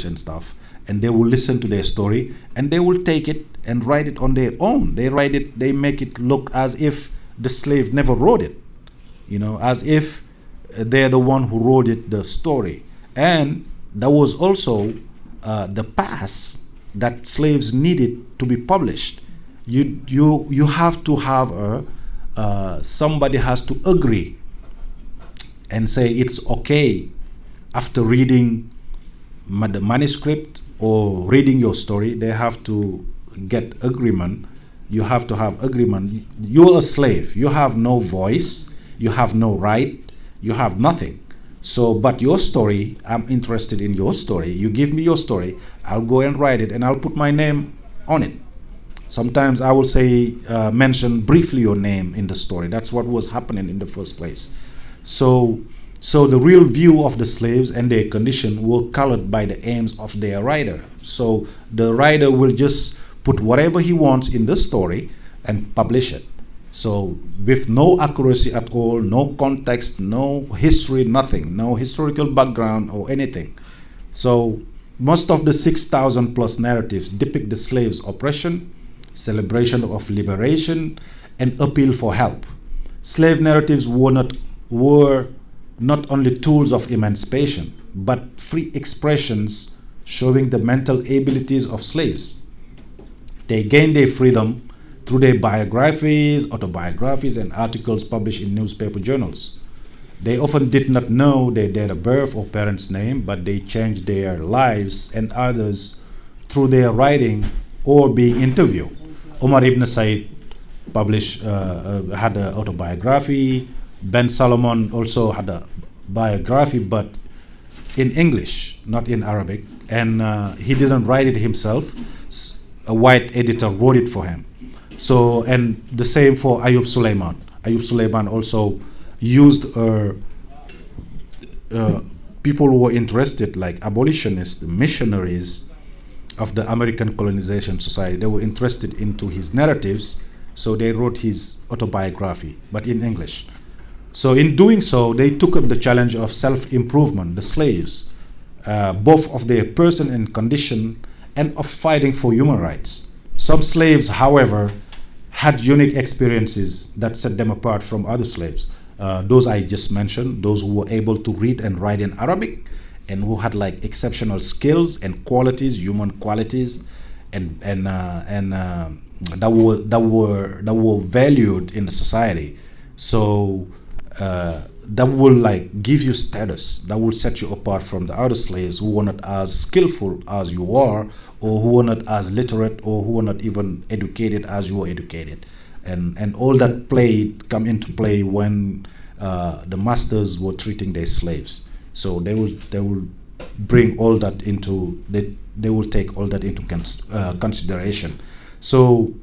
and stuff, and they will listen to their story, and they will take it and write it on their own. They write it, they make it look as if the slave never wrote it, as if they're the one who wrote it, the story. And that was also the pass that slaves needed to be published. You have to have somebody has to agree and say it's okay after reading the manuscript or reading your story. They have to get agreement. You have to have agreement. You're a slave. You have no voice. You have no right. You have nothing. So, but your story, I'm interested in your story. You give me your story, I'll go and write it, and I'll put my name on it. Sometimes I will say, mention briefly your name in the story. That's what was happening in the first place. So the real view of the slaves and their condition were colored by the aims of their writer. So the writer will just put whatever he wants in the story and publish it. So with no accuracy at all, no context, no history, nothing, no historical background or anything. So most of the 6,000 plus narratives depict the slaves' oppression, celebration of liberation, and appeal for help. Slave narratives were not only tools of emancipation, but free expressions showing the mental abilities of slaves. They gained their freedom through their biographies, autobiographies, and articles published in newspaper journals. They often did not know their date of birth or parents' name, but they changed their lives and others through their writing or being interviewed. Omar ibn Said had an autobiography. Ben Solomon also had a biography, but in English, not in Arabic, and he didn't write it himself. A white editor wrote it for him. So, and the same for Ayub Suleiman. Ayub Suleiman also used people who were interested, like abolitionists, missionaries of the American Colonization Society. They were interested into his narratives, so they wrote his autobiography, but in English. So in doing so, they took up the challenge of self-improvement, the slaves, both of their person and condition, and of fighting for human rights. Some slaves, however, had unique experiences that set them apart from other slaves. Those I just mentioned, those who were able to read and write in Arabic, and who had like exceptional skills and qualities, human qualities, and that were valued in the society. So that will like give you status, that will set you apart from the other slaves who were not as skillful as you are, or who were not as literate, or who were not even educated as you were educated. And all that come into play when the masters were treating their slaves. So they will bring all that into, they will take all that into consideration. So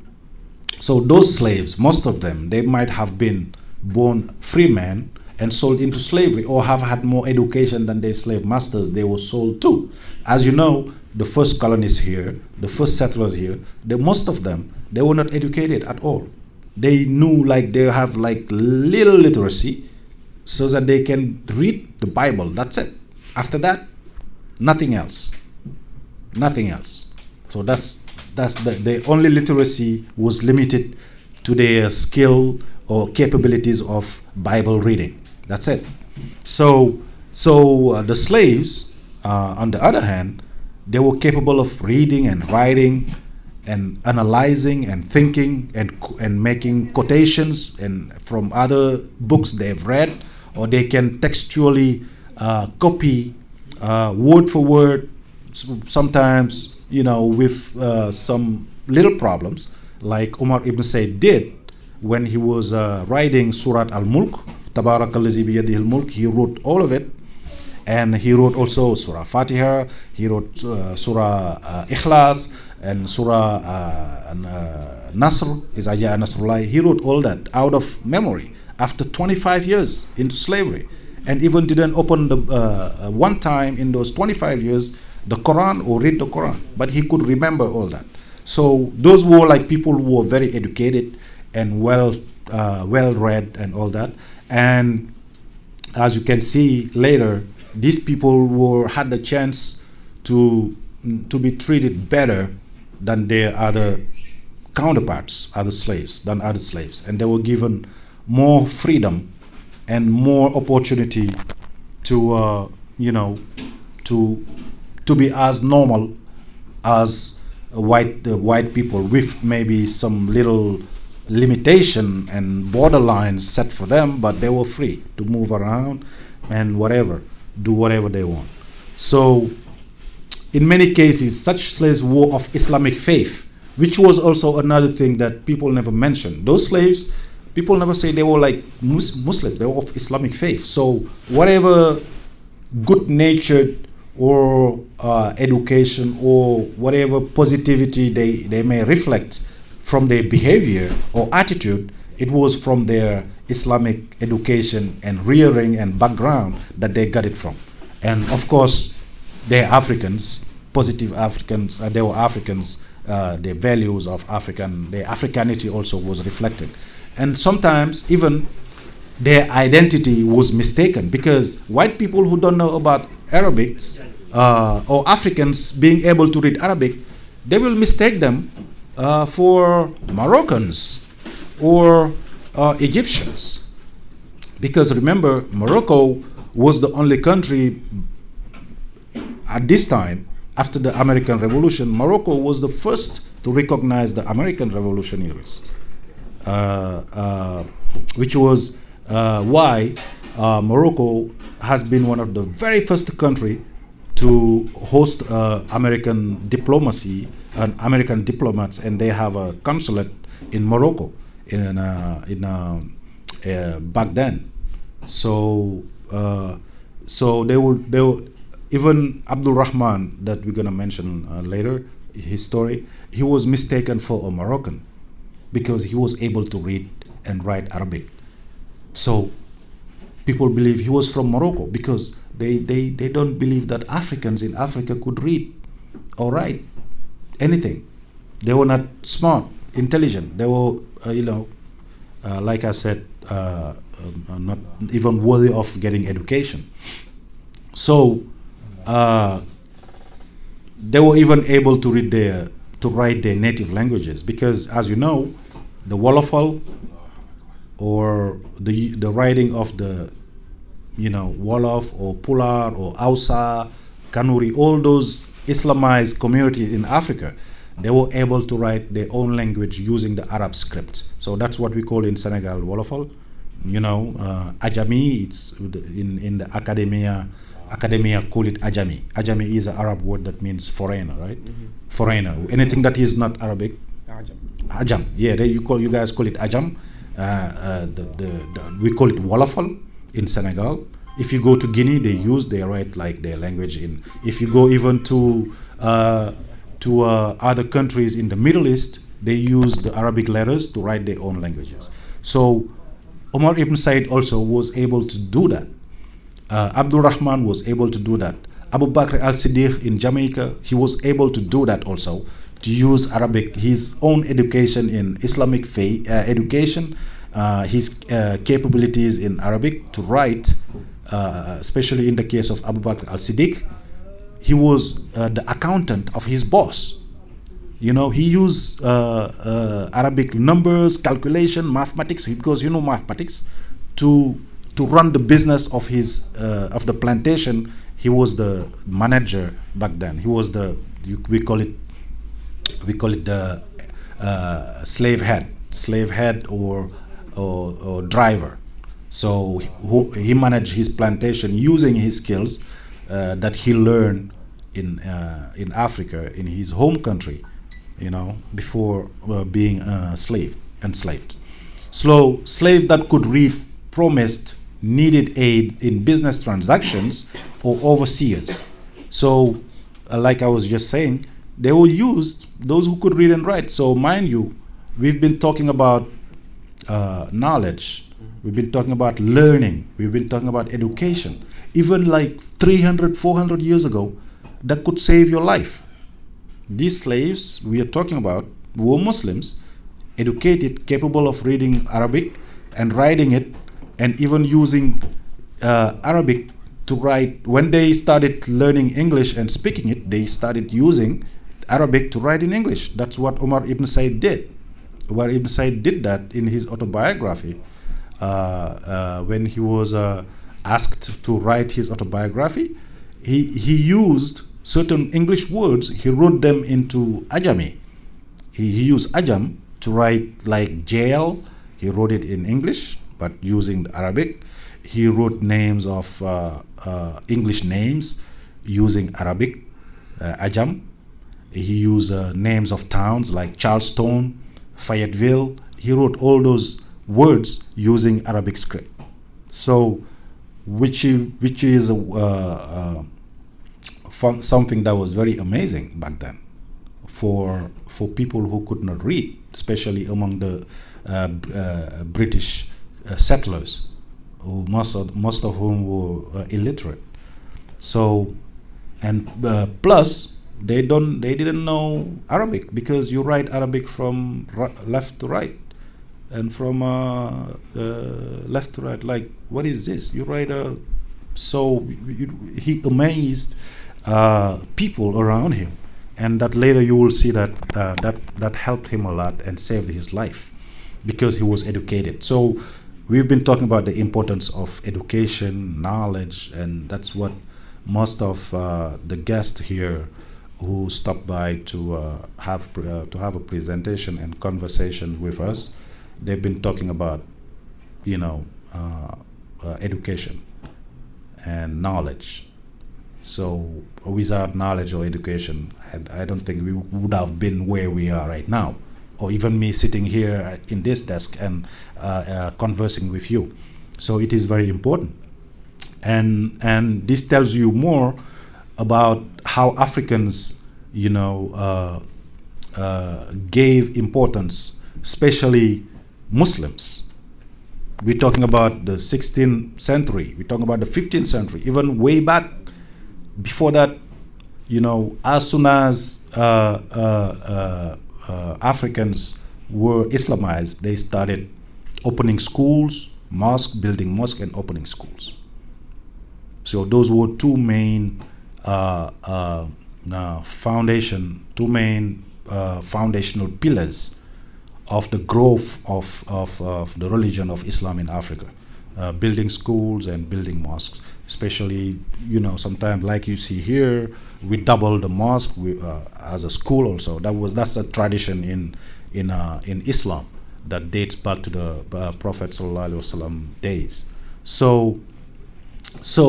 those slaves, most of them, they might have been born free men and sold into slavery, or have had more education than their slave masters. They were sold too. As you know, the first colonists here, the first settlers here, most of them, they were not educated at all. They knew, like, they have like little literacy so that they can read the Bible. That's it. After that, nothing else. Nothing else. So that's the only literacy was limited to their skill or capabilities of Bible reading. That's it. So the slaves, on the other hand, they were capable of reading and writing and analyzing and thinking and making quotations and from other books they've read, or they can textually copy word for word, sometimes, with some little problems, like Umar ibn Said did when he was writing Surat al-Mulk, Tabarakallazi biyadihi al-mulk. He wrote all of it, and he wrote also Surah Fatiha, he wrote Surah Ikhlas, and Surah Nasr, Iza Jaa Nasrullah. He wrote all that out of memory after 25 years into slavery, and even didn't open the one time in those 25 years the Quran or read the Quran, but he could remember all that. So those were like people who were very educated and well read and all that. And as you can see later, these people had the chance to be treated better than their other counterparts, other slaves, and they were given more freedom and more opportunity to to be as normal as white people, with maybe some little limitation and borderlines set for them, but they were free to move around and do whatever they want. So in many cases, such slaves were of Islamic faith, which was also another thing that people never mention. Those slaves, people never say they were like Muslims, they were of Islamic faith. So whatever good-natured or education or whatever positivity they may reflect from their behavior or attitude, it was from their Islamic education and rearing and background that they got it from. And of course, they're Africans, positive Africans, they were Africans, the values of their Africanity also was reflected. And sometimes even their identity was mistaken, because white people who don't know about Arabics or Africans being able to read Arabic, they will mistake them for Moroccans or Egyptians. Because remember, Morocco was the only country at this time, after the American Revolution. Morocco was the first to recognize the American revolutionaries, which was why Morocco has been one of the very first country to host American diplomacy and American diplomats, and they have a consulate in Morocco back then. So they will even Abdul Rahman, that we're gonna mention later, his story, he was mistaken for a Moroccan because he was able to read and write Arabic. So people believe he was from Morocco because they don't believe that Africans in Africa could read or write anything. They were not smart, intelligent. They were, like I said, not even worthy of getting education. So they were even able to write their native languages, because, as you know, the Wolofal, or the writing of the Wolof or Pular or Hausa, Kanuri, all those Islamized communities in Africa, they were able to write their own language using the Arab script. So that's what we call in Senegal Wolofal. Ajami, it's in the academia call it Ajami. Ajami is an Arab word that means foreigner, right? Mm-hmm. Foreigner. Anything that is not Arabic. Ajam. Yeah, you guys call it Ajam. We call it Wolofal in Senegal. If you go to Guinea, they write like their language in. If you go even to other countries in the Middle East, they use the Arabic letters to write their own languages. So Omar ibn Said also was able to do that. Abdul Rahman was able to do that. Abu Bakr al-Siddiq in Jamaica, he was able to do that also, to use Arabic, his own education in Islamic faith, education, his capabilities in Arabic to write, especially in the case of Abu Bakr al-Siddiq. He was the accountant of his boss. He used Arabic numbers, calculation, mathematics, because mathematics, to run the business of his of the plantation. He was the manager back then. He was we call it the slave head or driver. So he managed his plantation using his skills that he learned in Africa, in his home country, before being enslaved. So slave that could read promised needed aid in business transactions or overseers. So like I was just saying, they were used, those who could read and write. So mind you, we've been talking about knowledge, we've been talking about learning, we've been talking about education. Even like 300, 400 years ago, that could save your life. These slaves we are talking about were Muslims, educated, capable of reading Arabic and writing it, and even using Arabic to write. When they started learning English and speaking it, they started using Arabic to write in English. That's what Omar ibn Said did. Omar ibn Said did that in his autobiography. When he was asked to write his autobiography, he used certain English words. He wrote them into Ajami. He used Ajam to write, like jail. He wrote it in English, but using the Arabic. He wrote names of English names using Arabic, Ajam. He used names of towns like Charleston, Fayetteville. He wrote all those words using Arabic script. So, which is something that was very amazing back then for people who could not read, especially among the British settlers, who most of whom were illiterate. So, and plus they didn't know Arabic, because you write Arabic from left to right, and from left to right. Like, what is this? You write so he amazed people around him, and that later you will see that that helped him a lot and saved his life, because he was educated. So we've been talking about the importance of education, knowledge, and that's what most of the guests here who stopped by to have a presentation and conversation with us, they've been talking about, education and knowledge. So without knowledge or education, I don't think we would have been where we are right now, or even me sitting here in this desk and conversing with you. So it is very important, and this tells you more about how Africans, gave importance, especially Muslims. We're talking about the 16th century. We're talking about the 15th century, even way back before that. As soon as Africans were Islamized, they started opening schools, building mosques, and opening schools. So those were two main foundational pillars of the growth of the religion of Islam in Africa. Building schools and building mosques, especially, sometimes like you see here, we double the mosque as a school also. That's a tradition in Islam that dates back to the Prophet Sallallahu Alaihi Wasallam days. So,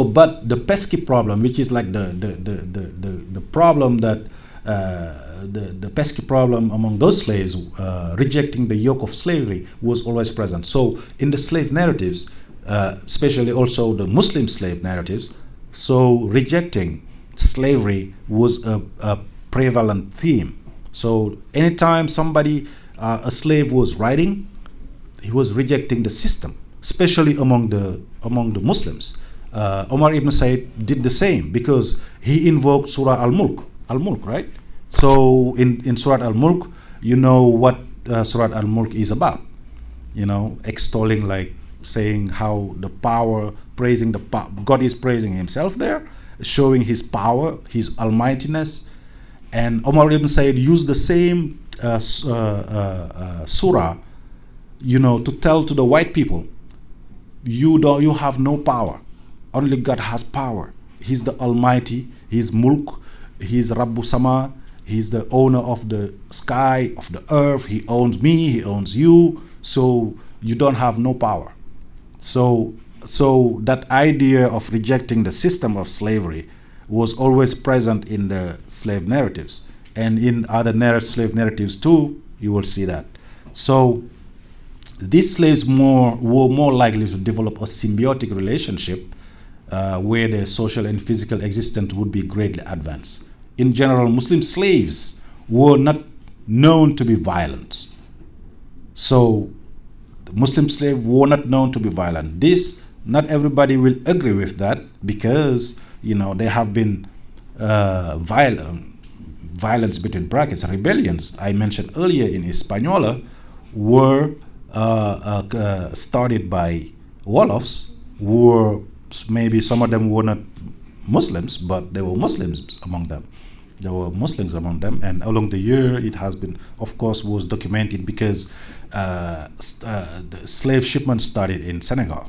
but the pesky problem, which is like the problem that the pesky problem among those slaves, rejecting the yoke of slavery, was always present. So in the slave narratives, especially also the Muslim slave narratives, so rejecting slavery was a prevalent theme. So anytime a slave was writing, he was rejecting the system, especially among the Muslims. Omar ibn Said did the same, because he invoked Surah Al-Mulk, right? So in Surah Al-Mulk, you know what Surah Al-Mulk is about, extolling, like saying how the power, praising God is praising himself there, showing his power, his almightiness. And Omar ibn Said used the same surah, to tell to the white people, you have no power. Only God has power. He's the Almighty. He's Mulk. He's Rabbu Sama. He's the owner of the sky, of the earth. He owns me. He owns you. So you don't have no power. So that idea of rejecting the system of slavery was always present in the slave narratives, and in other slave narratives too. You will see that. So these slaves were more likely to develop a symbiotic relationship, where their social and physical existence would be greatly advanced. In general, Muslim slaves were not known to be violent. So the Muslim slaves were not known to be violent. Not everybody will agree with that, because there have been violence between brackets, rebellions I mentioned earlier in Hispaniola, were started by Wolofs, who were maybe some of them were not Muslims, but there were Muslims among them. There were Muslims among them, and along the year, it has been, of course, was documented because the slave shipment started in Senegal,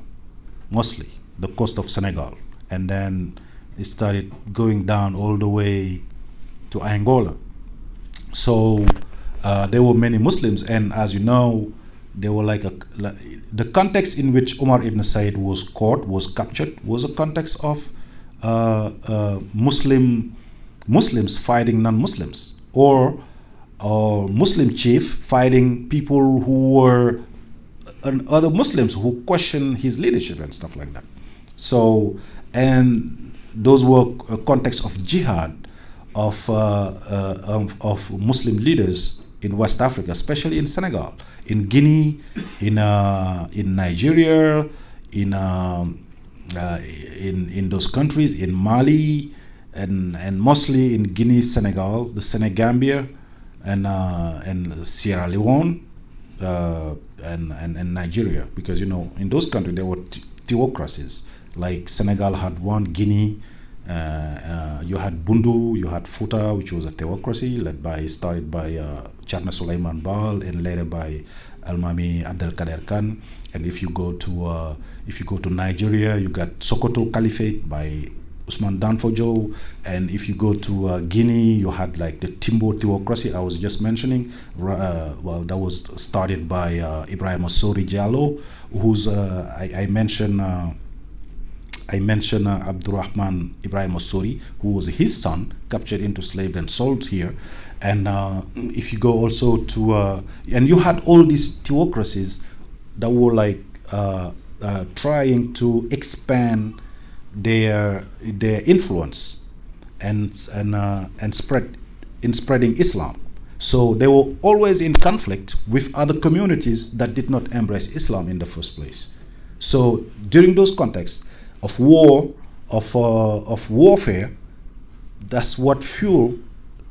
mostly the coast of Senegal, and then it started going down all the way to Angola. So there were many Muslims, and as you know, there were the context in which Omar ibn Said was caught, was captured, was a context of Muslims fighting non-Muslims, or Muslim chief fighting people who were other Muslims who questioned his leadership and stuff like that. So, and those were a context of jihad of Muslim leaders in West Africa, especially in Senegal, in Guinea, in Nigeria, in those countries, in Mali, and mostly in Guinea, Senegal, the Senegambia, and Sierra Leone, and Nigeria, because in those countries there were theocracies. Like Senegal had one, Guinea. You had Bundu, you had Fouta, which was a theocracy started by Charna Suleiman Baal and later by Almami Abdelkader Khan. And if you go to Nigeria, you got Sokoto Caliphate by Usman Danfodio. And if you go to Guinea, you had like the Timbo theocracy I was just mentioning. That was started by Ibrahim Osori Diallo, who's I mentioned Abdurrahman Ibrahim Osori, who was his son, captured into slave and sold here. And if you go also to, and you had all these theocracies that were like trying to expand their influence and spreading Islam. So they were always in conflict with other communities that did not embrace Islam in the first place. So during those contexts of war, of warfare, that's what fueled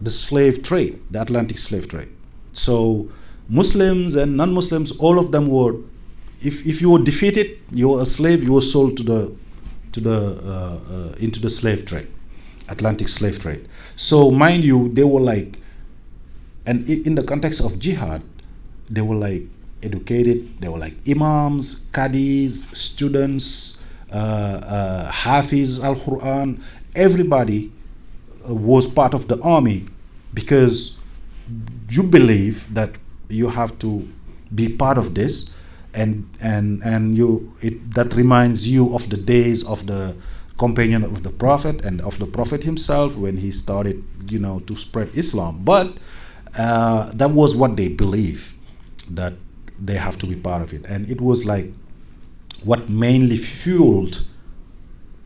the slave trade, the Atlantic slave trade. So Muslims and non-Muslims, all of them were, if you were defeated, you were a slave, you were sold into the slave trade, Atlantic slave trade. So mind you, they were like, and in the context of jihad, they were like educated, they were like imams, qadis, students, Hafiz al-Quran. Everybody was part of the army because you believe that you have to be part of this, and that reminds you of the days of the companion of the Prophet and of the Prophet himself when he started to spread Islam. But that was what they believe, that they have to be part of it, and it was like what mainly fueled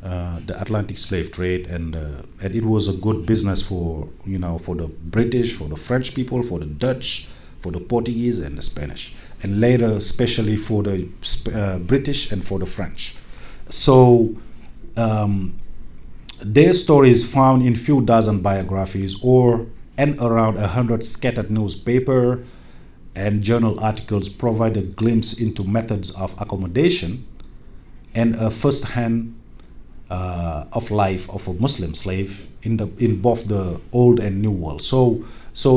the Atlantic slave trade, and it was a good business for the British, for the French people, for the Dutch, for the Portuguese and the Spanish, and later especially for the British and for the French. So their stories found in few dozen biographies and around 100 scattered newspaper and journal articles provide a glimpse into methods of accommodation and a first-hand of life of a Muslim slave in both the old and new world. So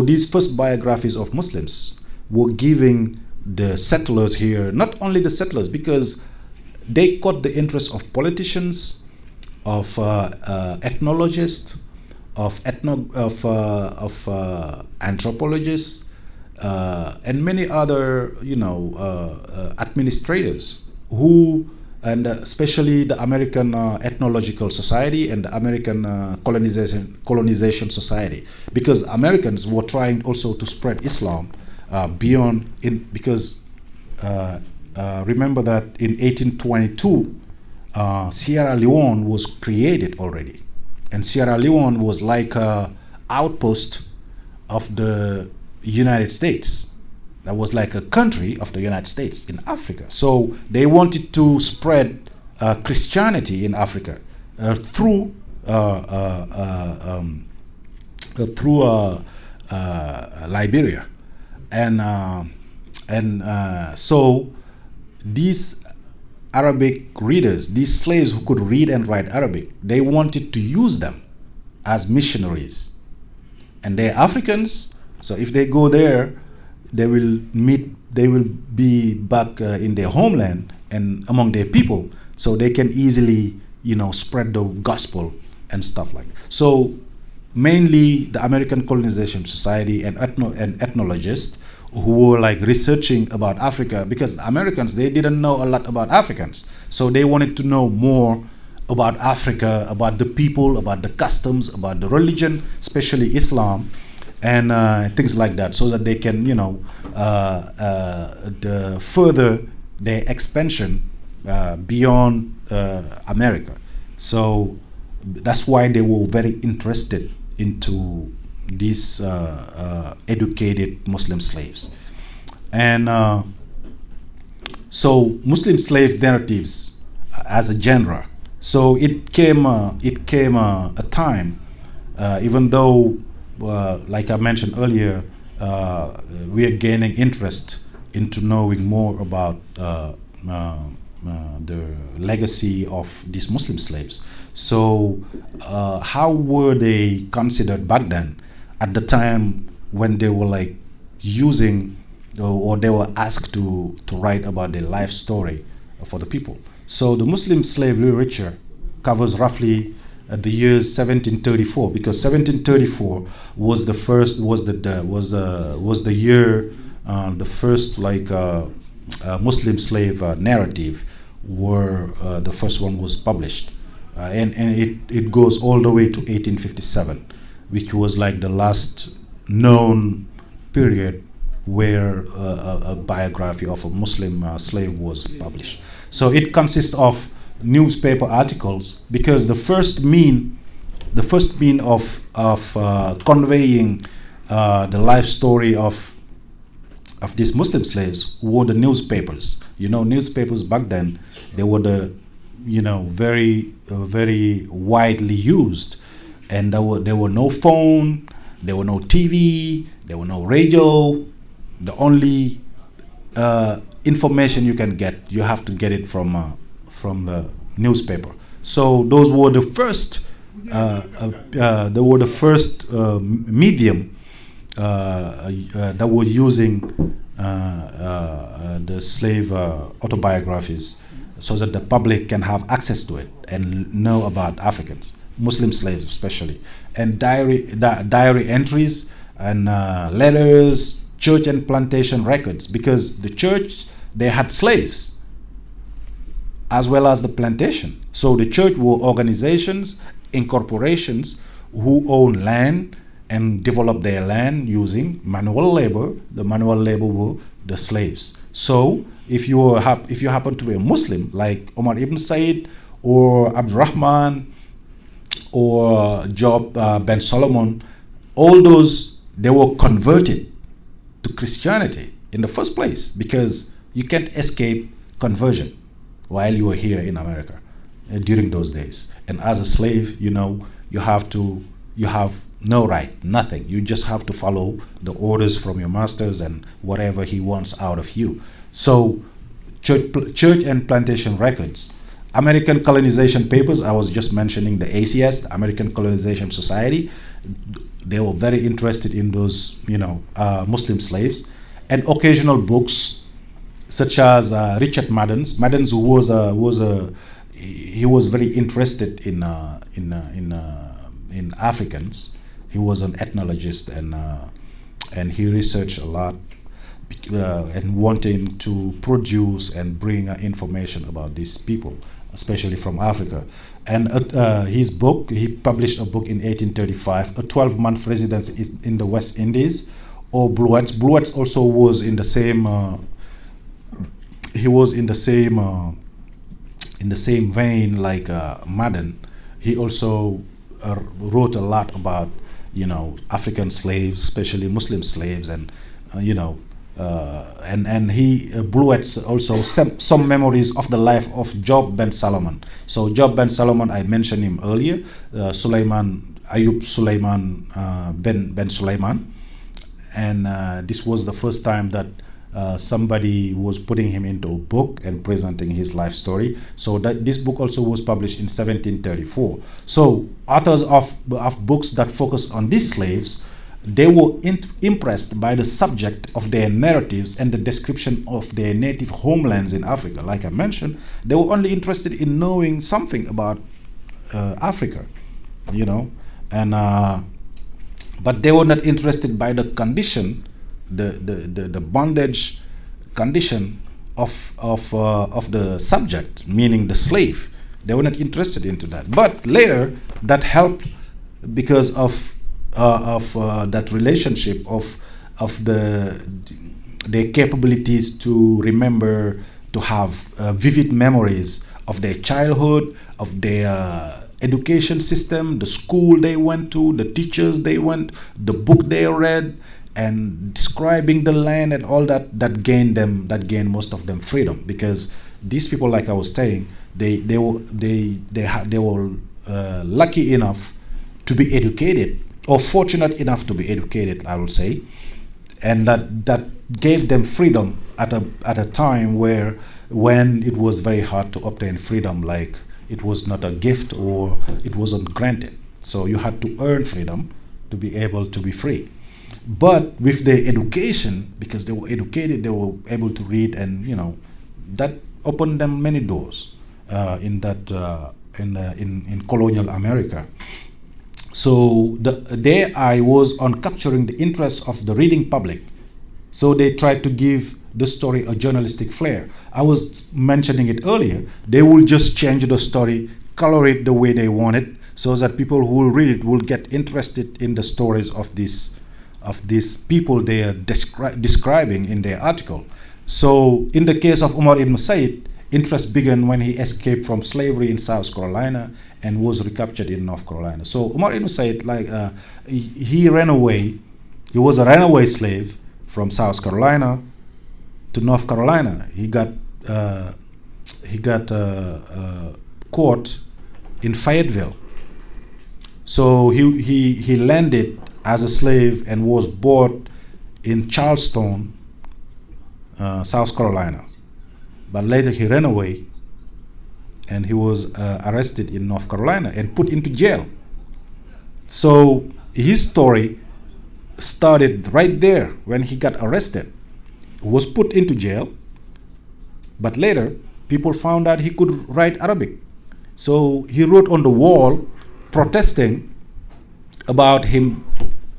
these first biographies of Muslims were giving the settlers here, not only the settlers, because they caught the interest of politicians, of ethnologists, of anthropologists, and many other administrators and especially the American Ethnological Society and the American Colonization Society, because Americans were trying also to spread Islam because remember that in 1822 Sierra Leone was created already, and Sierra Leone was like a outpost of the United States. That was like a country of the United States in Africa. So they wanted to spread Christianity in Africa through Liberia, and so these Arabic readers, these slaves who could read and write Arabic, they wanted to use them as missionaries. And they're Africans, so if they go there, they will be back in their homeland and among their people, so they can easily, spread the gospel and stuff like that. So mainly the American Colonization Society and ethnologists who were like researching about Africa, because the Americans, they didn't know a lot about Africans, so they wanted to know more about Africa, about the people, about the customs, about the religion, especially Islam, and things like that, so that they can further their expansion beyond America. So that's why they were very interested into these educated Muslim slaves. And so Muslim slave narratives as a genre. So it came a time, even though, like I mentioned earlier, we are gaining interest into knowing more about the legacy of these Muslim slaves. So how were they considered back then, at the time when they were like using or they were asked to write about their life story for the people? So the Muslim slave literature covers roughly the years 1734, because 1734 was the first year the first Muslim slave narrative were the first one was published, and it goes all the way to 1857, which was like the last known period where a biography of a Muslim slave was published. So it consists of newspaper articles, because the first mean of conveying the life story of these Muslim slaves were the newspapers. Newspapers back then, they were the very very widely used, and there were no phone, there were no TV, there were no radio. The only information you can get, you have to get it from the newspaper. So those were the first medium that were using the slave autobiographies, so that the public can have access to it and know about Africans, Muslim slaves especially, and diary entries and letters, church and plantation records, because the church, they had slaves as well as the plantation. So the church were organizations, incorporations who own land and develop their land using manual labor. The manual labor were the slaves. So if you happen to be a Muslim, like Omar ibn Said or Abdurrahman or Job ben Solomon, all those, they were converted to Christianity in the first place, because you can't escape conversion while you were here in America during those days. And as a slave, you have no right, nothing. You just have to follow the orders from your masters and whatever he wants out of you. So church and plantation records, American colonization papers, I was just mentioning the ACS, the American Colonization Society, they were very interested in those, Muslim slaves, and occasional books such as Richard Maddens, he was very interested in Africans. He was an ethnologist, and he researched a lot and wanting to produce and bring information about these people, especially from Africa. And he published a book in 1835, A 12-Month Residence in the West Indies, or Bluets. Bluets also was in the same. He was in the same vein like Madden. He also wrote a lot about African slaves, especially Muslim slaves, and and he Bluets also some memories of the life of Job ben Solomon. So Job ben Solomon, I mentioned him earlier, Ayub Sulaiman ben Sulaiman, and this was the first time that somebody was putting him into a book and presenting his life story. So that this book also was published in 1734. So authors of books that focus on these slaves, they were impressed by the subject of their narratives and the description of their native homelands in Africa. Like I mentioned, they were only interested in knowing something about Africa, and but they were not interested by the condition, the bondage condition of the subject, meaning the slave. They were not interested into that. But later, that helped because of that relationship of their capabilities to remember, to have vivid memories of their childhood, of their education system, the school they went to, the teachers they went, the book they read, and describing the land and all that gained most of them freedom, because these people, like I was saying, they were lucky enough to be educated, or fortunate enough to be educated, I would say, and that gave them freedom at a time when it was very hard to obtain freedom, like it was not a gift or it wasn't granted. So you had to earn freedom to be able to be free. But with their education, because they were educated, they were able to read, and that opened them many doors in colonial America. So their eye was on capturing the interest of the reading public. So they tried to give the story a journalistic flair. I was mentioning it earlier. They will just change the story, color it the way they want it, so that people who will read it will get interested in the stories of these people they are describing in their article. So in the case of Umar ibn Said, interest began when he escaped from slavery in South Carolina and was recaptured in North Carolina. So Umar ibn Said, he ran away. He was a runaway slave from South Carolina to North Carolina. He got caught in Fayetteville. So he landed as a slave and was bought in Charleston, South Carolina. But later he ran away and he was arrested in North Carolina and put into jail. So his story started right there when he got arrested. He was put into jail, but later people found out he could write Arabic. So he wrote on the wall protesting about him,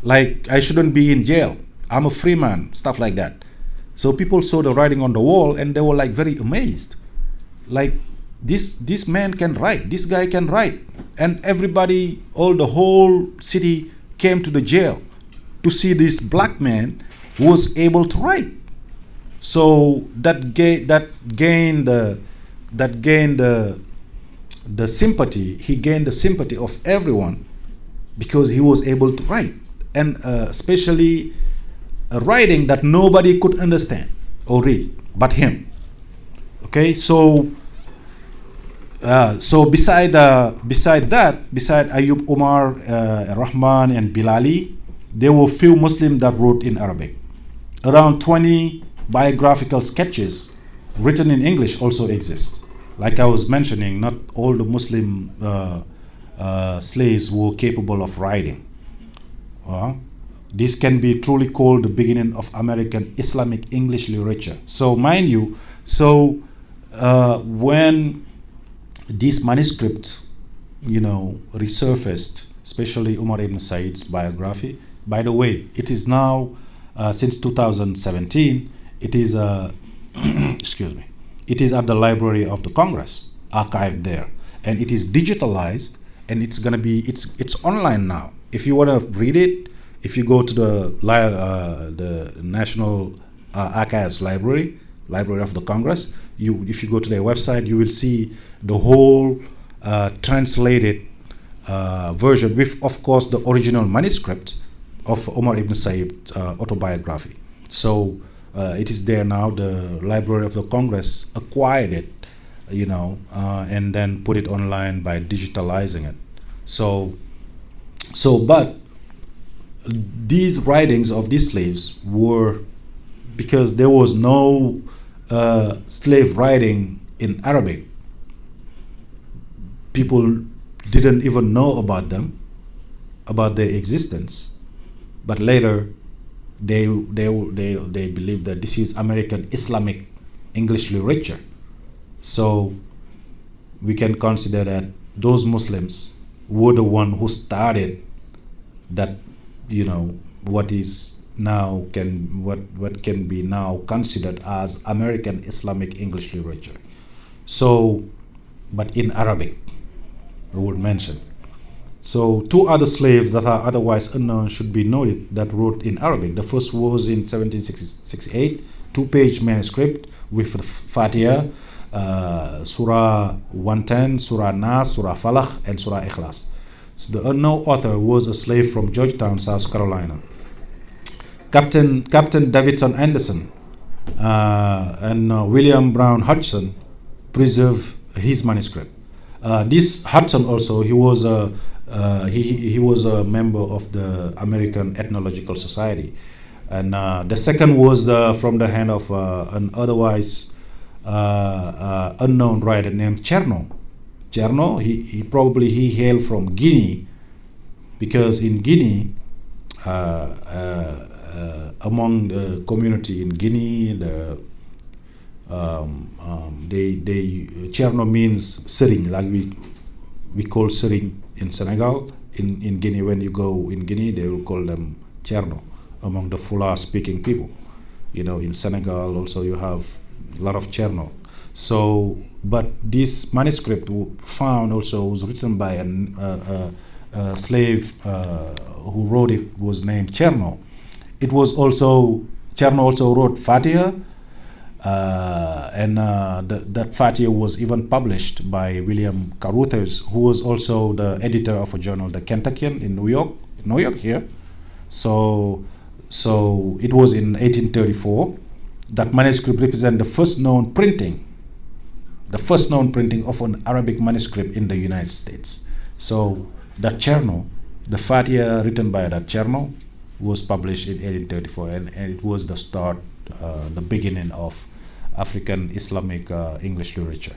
like, I shouldn't be in jail, I'm a free man, stuff like that. So people saw the writing on the wall and they were like very amazed. Like, this man can write, this guy can write. And everybody, the whole city came to the jail to see this black man who was able to write. So that gained the sympathy. He gained the sympathy of everyone because he was able to write, and especially writing that nobody could understand or read but him. Okay, so beside Ayub Omar, Rahman, and Bilali, there were few Muslims that wrote in Arabic. Around 20 biographical sketches written in English also exist. Like I was mentioning, not all the Muslim slaves were capable of writing. This can be truly called the beginning of American Islamic English literature. So mind you, when this manuscript, resurfaced, especially Umar ibn Said's biography, by the way, it is now, since 2017, it is, excuse me, it is at the Library of the Congress, archived there. And it is digitalized, and it's going to be, it's online now. If you want to read it, if you go to the National Archives Library of the Congress, if you go to their website, you will see the whole translated version with, of course, the original manuscript of Umar ibn Said's autobiography. So it is there now. The Library of the Congress acquired it, and then put it online by digitalizing it. But these writings of these slaves were because there was no slave writing in Arabic. People didn't even know about them, about their existence. But later, they believe that this is American Islamic English literature. So we can consider that those Muslims were the one who started that, what is now what can be now considered as American Islamic English literature. So, but in Arabic, we would mention. So two other slaves that are otherwise unknown should be noted that wrote in Arabic. The first was in 1768, 2-page manuscript with the Fatiha, Surah 110, Surah Nas, Surah Falaq, and Surah Ikhlas. So the unknown author was a slave from Georgetown, South Carolina. Captain Davidson Anderson and William Brown Hudson preserved his manuscript. This Hudson also, he was a member of the American Ethnological Society, and the second was from the hand of an otherwise unknown writer named Cherno. He probably hailed from Guinea, because in Guinea, among the community in Guinea, Cherno means sering, like we call sering in Senegal. In Guinea, when you go in Guinea, they will call them Cherno among the Fula speaking people. In Senegal also you have a lot of Cherno. So, but this manuscript found also was written by a slave who wrote it, was named Cherno. It was also, Cherno also wrote Fatiha, and that Fatiha was even published by William Caruthers, who was also the editor of a journal, The Kentuckian, in New York here. So it was in 1834. That manuscript represents the first known printing of an Arabic manuscript in the United States. So that Cherno, the Fatiha written by that Cherno, was published in 1834, and it was the start, the beginning of African Islamic English literature,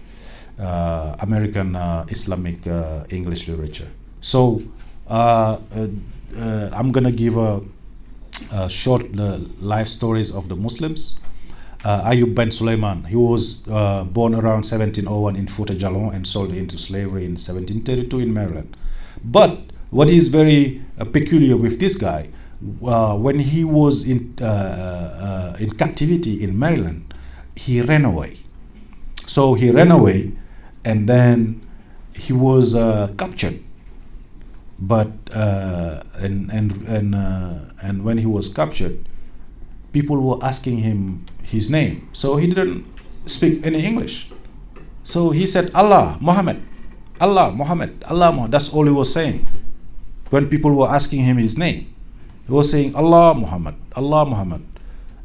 American Islamic English literature. So I'm gonna give a short life stories of the Muslims. Ayub Ben Suleiman, he was born around 1701 in Fouta Djallon and sold into slavery in 1732 in Maryland. But what is very peculiar with this guy, when he was in captivity in Maryland, he ran away. So he ran away, and then he was captured. But and when he was captured, people were asking him his name. So he didn't speak any English. So he said, Allah, Muhammad, Allah, Muhammad, Allah, Muhammad. That's all he was saying. When people were asking him his name, he was saying, Allah, Muhammad, Allah, Muhammad.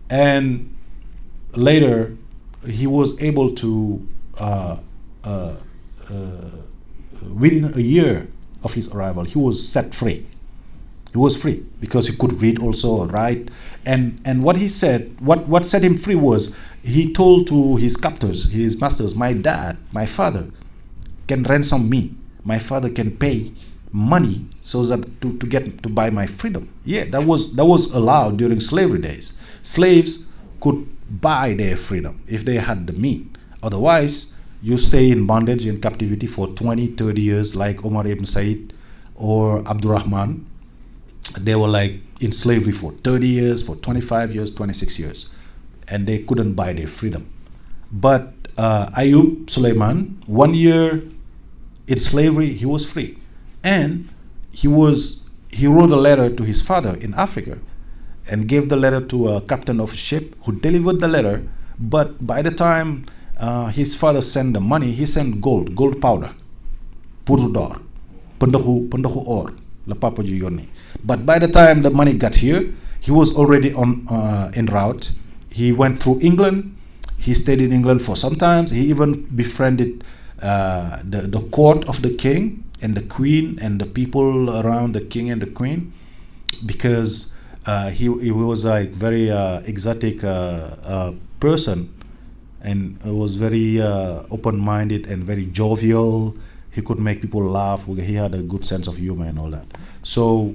And later, he was able to, within a year of his arrival, he was set free. He was free because he could read also or write. And what he said, what set him free was, he told to his captors, his masters, my dad, my father can ransom me. My father can pay money so that to buy my freedom. Yeah, that was allowed during slavery days. Slaves could buy their freedom if they had the means. Otherwise, you stay in bondage, in captivity for 20, 30 years, like Omar ibn Said or Abdurrahman. They were like in slavery for 30 years, for 25 years, 26 years, and they couldn't buy their freedom. But Ayub Suleiman, 1 year in slavery, he was free. And he wrote a letter to his father in Africa and gave the letter to a captain of a ship who delivered the letter. But by the time his father sent the money, he sent gold powder, poudre d'or, pendahu or, la papa ji yoni. But by the time the money got here, he was already en route. He went through England. He stayed in England for some time. He even befriended the court of the king and the queen and the people around the king and the queen, because he was like very exotic person, and was very open-minded and very jovial. He could make people laugh. He had a good sense of humor and all that. So,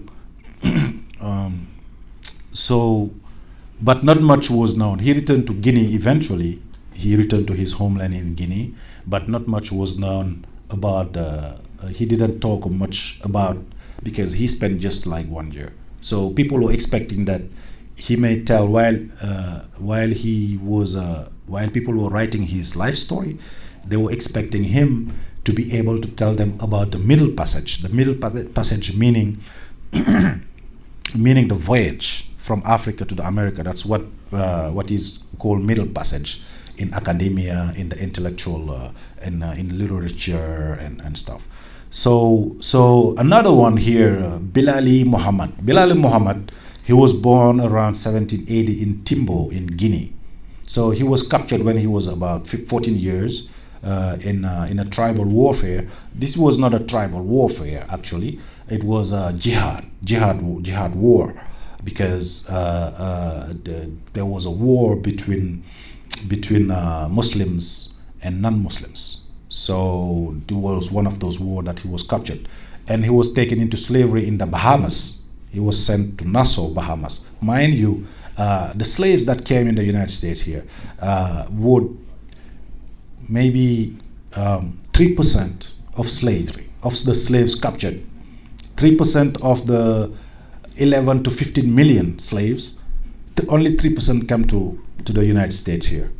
um, so, but not much was known. He returned to Guinea eventually. He returned to his homeland in Guinea, but not much was known about. He didn't talk much about, because he spent just like 1 year. So people were expecting that he may tell while people were writing his life story, they were expecting him to be able to tell them about the Middle Passage. The Middle Passage meaning meaning the voyage from Africa to the America. That's what is called Middle Passage in academia, in the intellectual, and in literature and stuff. So another one here, Bilali Muhammad. Bilali Muhammad, he was born around 1780 in Timbo in Guinea. So he was captured when he was about 14 years in a tribal warfare. This was not a tribal warfare, actually. It was a jihad war, because there was a war between Muslims and non-Muslims. So it was one of those wars that he was captured, and he was taken into slavery in the Bahamas. He was sent to Nassau, Bahamas. Mind you, the slaves that came in the United States here would maybe 3% of slavery, of the slaves captured. 3% of the 11 to 15 million slaves, only 3% come to the United States here.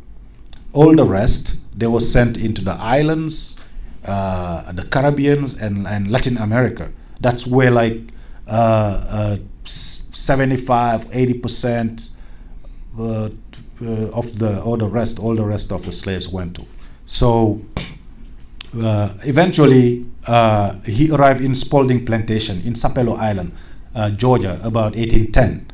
All the rest, they were sent into the islands, the Caribbean, and Latin America. That's where like 75-80% of all the rest of the slaves went to. So eventually he arrived in Spalding Plantation in Sapelo Island, Georgia, about 1810.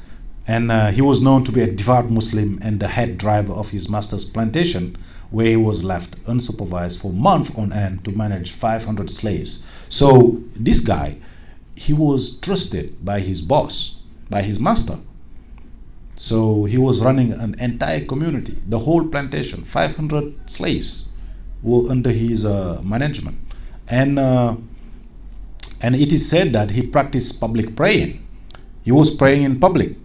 And he was known to be a devout Muslim and the head driver of his master's plantation, where he was left unsupervised for months on end to manage 500 slaves. So this guy, he was trusted by his boss, by his master. So he was running an entire community, the whole plantation, 500 slaves were under his management. And it is said that he practiced public praying. He was praying in public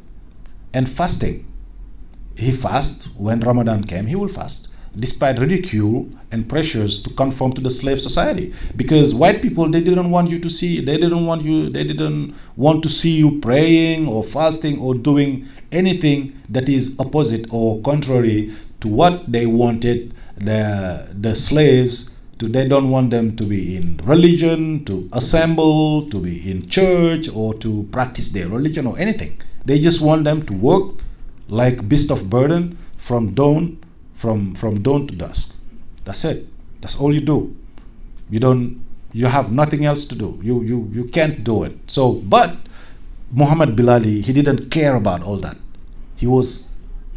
and fasting. He fasted when Ramadan came. He will fast, despite ridicule and pressures to conform to the slave society. Because white people, they didn't want to see you praying or fasting or doing anything that is opposite or contrary to what they wanted the slaves to. They don't want them to be in religion, to assemble, to be in church, or to practice their religion or anything. They just want them to work like beasts of burden from dawn to dusk. That's it. That's all you do. You have nothing else to do. You can't do it. So, but Muhammad Bilali, he didn't care about all that. He was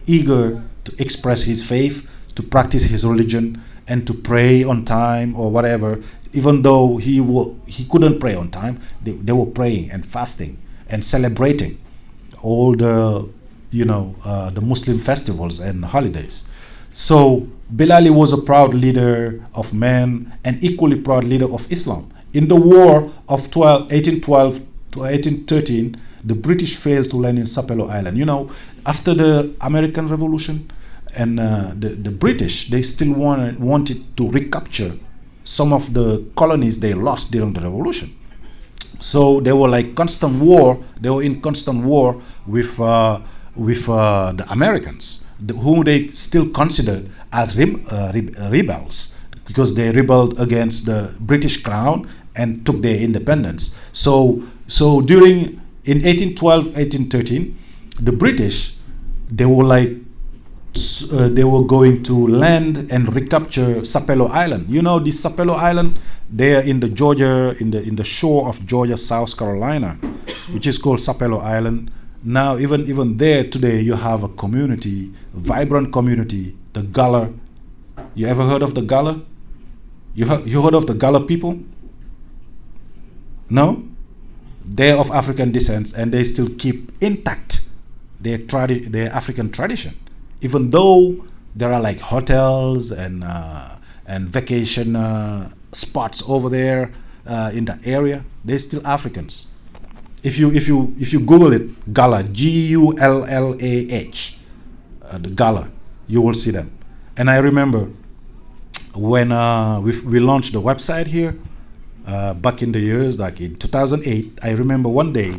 eager to express his faith, to practice his religion, and to pray on time or whatever. Even though he couldn't pray on time, they were praying and fasting and celebrating all the the Muslim festivals and holidays. So Bilali was a proud leader of men and equally proud leader of Islam. In the war of 1812 to 1813, the British failed to land in Sapelo Island. After the American Revolution, and the British, they still wanted to recapture some of the colonies they lost during the Revolution. So they were like constant war. They were in constant war with the Americans, whom they still considered as rebels, because they rebelled against the British Crown and took their independence. So in 1812, 1813, the British, they were going to land and recapture Sapelo Island. This Sapelo Island, they are in the Georgia, in the shore of Georgia, South Carolina, which is called Sapelo Island. Now, even there today, you have a community, a vibrant community, the Gala. You ever heard of the Gala? You heard of the Gala people? No? They're of African descent, and they still keep intact their African tradition. Even though there are like hotels and vacation spots over there in that area, they're still Africans. If you Google it, Gala, Gullah, the Gala, you will see them. And I remember when we launched the website here back in the years, like in 2008. I remember one day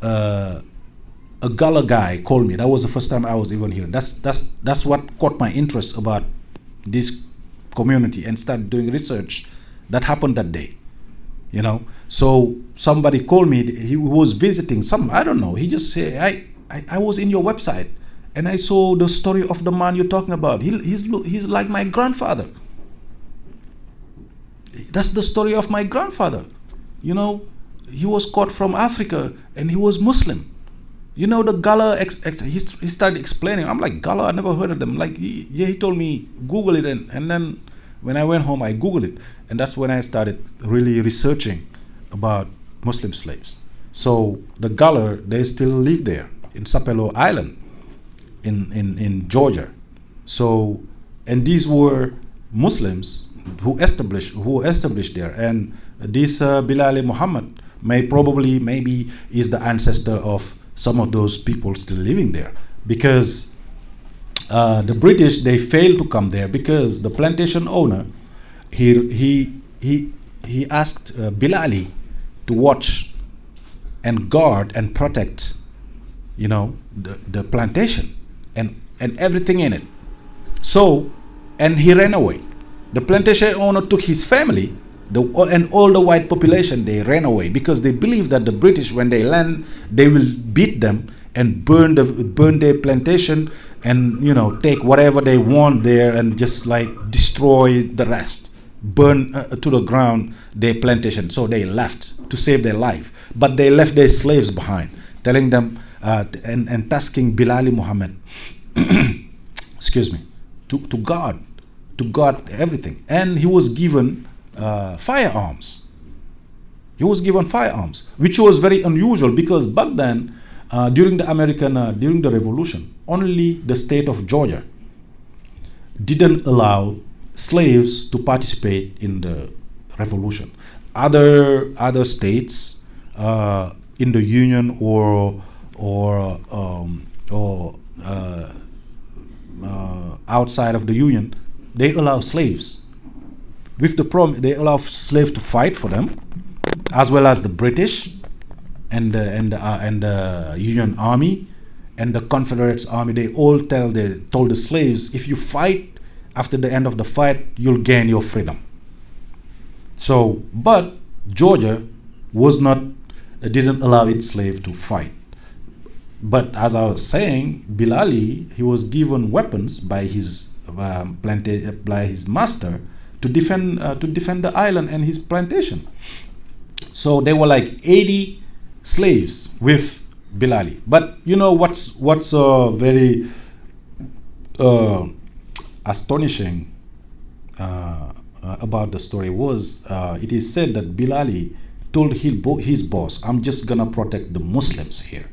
a Gala guy called me. That was the first time I was even here. That's what caught my interest about this community and started doing research. That happened that day, you know. So somebody called me. He was visiting some, I don't know. He just said, I was in your website and I saw the story of the man you're talking about. He's like my grandfather. That's the story of my grandfather. You know, he was caught from Africa and he was Muslim. You know, the Gala, he started explaining. I'm like, Gala, I never heard of them. Like, he told me, Google it. And then when I went home, I Googled it. And that's when I started really researching about Muslim slaves. So the Gala, they still live there in Sapelo Island in Georgia. So, and these were Muslims who established there. And this Bilal Muhammad maybe is the ancestor of some of those people still living there, because the British, they failed to come there because the plantation owner he asked Bilali to watch and guard and protect, you know, the plantation and everything in it. So, and he ran away. The plantation owner took his family, and all the white population, they ran away because they believed that the British, when they land, they will beat them and burn their plantation and, you know, take whatever they want there and just like destroy the rest, burn to the ground their plantation. So they left to save their life, but they left their slaves behind, telling them and tasking Bilal Muhammad, excuse me, to guard everything. And he was given firearms. He was given firearms, which was very unusual because back then, during the Revolution, only the state of Georgia didn't allow slaves to participate in the revolution. Other states in the Union or outside of the Union, they allow slaves. With the problem, they allow slaves to fight for them, as well as the British and the Union Army and the Confederates Army. They all told the slaves, if you fight, after the end of the fight, you'll gain your freedom. So, but Georgia didn't allow its slave to fight. But as I was saying, Bilali, he was given weapons by his master to defend the island and his plantation. So there were like 80 slaves with Bilali. But you know what's very astonishing about the story was it is said that Bilali told his boss, I'm just gonna protect the Muslims here,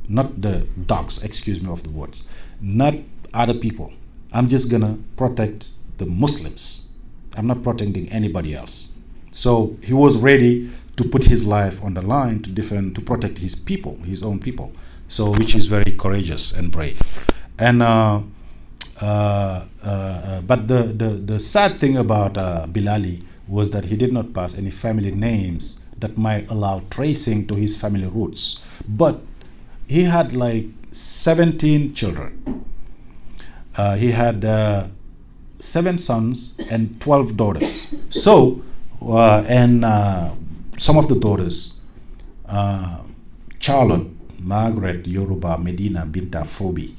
not the dogs, excuse me of the words, not other people. I'm just gonna protect the Muslims. I'm not protecting anybody else. So he was ready to put his life on the line to protect his people, his own people. So, which is very courageous and brave. And but the sad thing about Bilali was that he did not pass any family names that might allow tracing to his family roots. But he had like 17 children. He had 7 sons and 12 daughters. So, and some of the daughters, Charlotte, Margaret, Yoruba, Medina, Binta, Phoebe,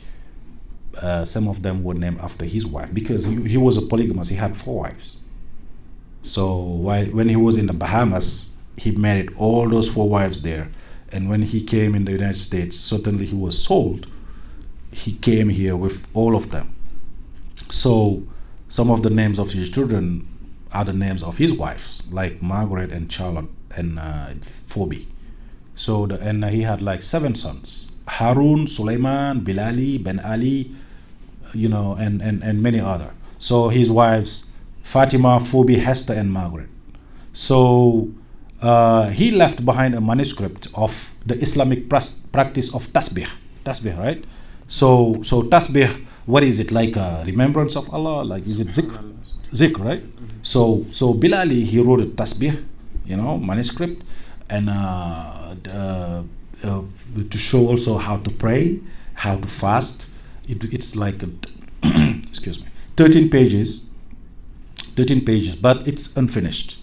some of them were named after his wife because he was a polygamist. He had 4 wives. So when he was in the Bahamas, he married all those 4 wives there. And when he came in the United States, certainly he was sold. He came here with all of them. So some of the names of his children are the names of his wives, like Margaret and Charlotte and Phoebe. So and he had like 7 sons Harun, Suleiman, Bilali, Ben Ali, and many other. So his wives, Fatima, Phoebe, Hester, and Margaret. So he left behind a manuscript of the Islamic practice of tasbih. Tasbih, right? So tasbih, what is it, like a remembrance of Allah? Like, is it zikr? Zikr, right? So Bilali, he wrote a tasbih, manuscript, and to show also how to pray, how to fast. It's like excuse me, 13 pages, but it's unfinished